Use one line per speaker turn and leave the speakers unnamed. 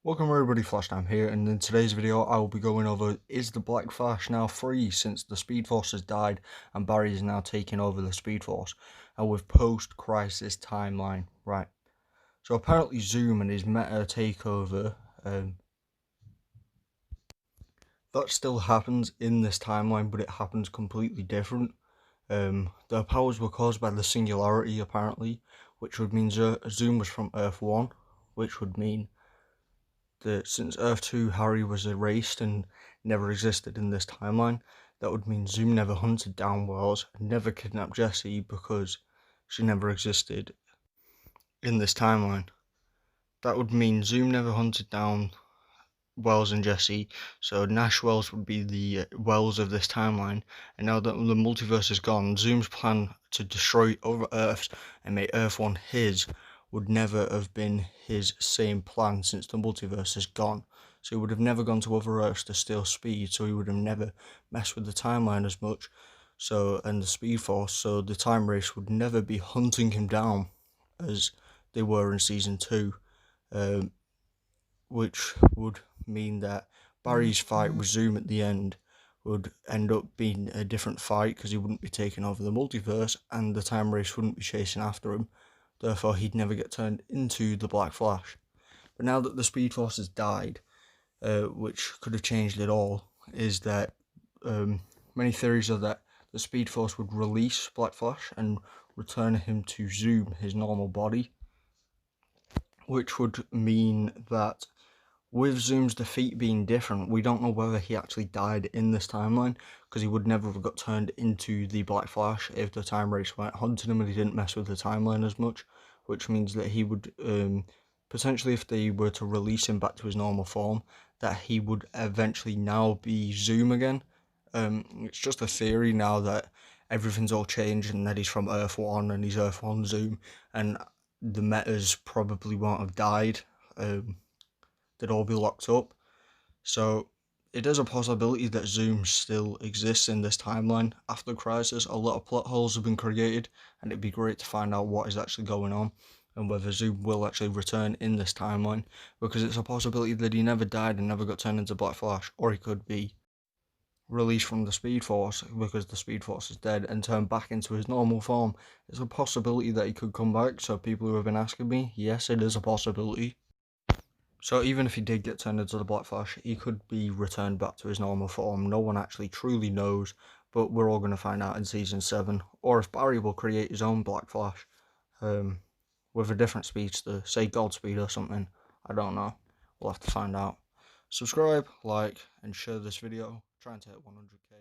Welcome everybody, Flashtime here, and in today's video I will be going over, is the Black Flash now free since the Speed Force has died and Barry is now taking over the Speed Force, and with post-crisis timeline, right? So apparently Zoom and his meta takeover, that still happens in this timeline, but it happens completely different. Their powers were caused by the singularity apparently, which would mean Zoom was from Earth 1, which would mean that since Earth 2 Harry was erased and never existed in this timeline, that would mean Zoom never hunted down Wells and never kidnapped Jessie because she never existed in this timeline. That would mean Zoom never hunted down Wells and Jessie, so Nash Wells would be the Wells of this timeline, and now that the multiverse is gone, Zoom's plan to destroy other Earths and make Earth 1 his would never have been his same plan since the multiverse is gone. So he would have never gone to other Earths to steal speed, so he would have never messed with the timeline as much, and the Speed Force, so the time race would never be hunting him down as they were in Season 2, which would mean that Barry's fight with Zoom at the end would end up being a different fight because he wouldn't be taking over the multiverse and the time race wouldn't be chasing after him. Therefore, he'd never get turned into the Black Flash. But now that the Speed Force has died, which could have changed it all, is that many theories are that the Speed Force would release Black Flash and return him to Zoom, his normal body, which would mean that with Zoom's defeat being different, we don't know whether he actually died in this timeline, because he would never have got turned into the Black Flash if the time race weren't hunting him and he didn't mess with the timeline as much, which means that he would, potentially if they were to release him back to his normal form, that he would eventually now be Zoom again. It's just a theory now that everything's all changed and that he's from Earth 1 and he's Earth 1 Zoom, and the metas probably won't have died. They'd all be locked up. So it is a possibility that Zoom still exists in this timeline after the crisis. A lot of plot holes have been created, and it'd be great to find out what is actually going on and whether Zoom will actually return in this timeline, because it's a possibility that he never died and never got turned into Black Flash, or he could be released from the Speed Force because the Speed Force is dead and turned back into his normal form. It's a possibility that he could come back, so people who have been asking me, yes, it is a possibility. So even if he did get turned into the Black Flash, he could be returned back to his normal form. No one actually truly knows, but we're all going to find out in Season 7. Or if Barry will create his own Black Flash, with a different speedster, say Godspeed or something. I don't know. We'll have to find out. Subscribe, like, and share this video. Trying to hit 100k.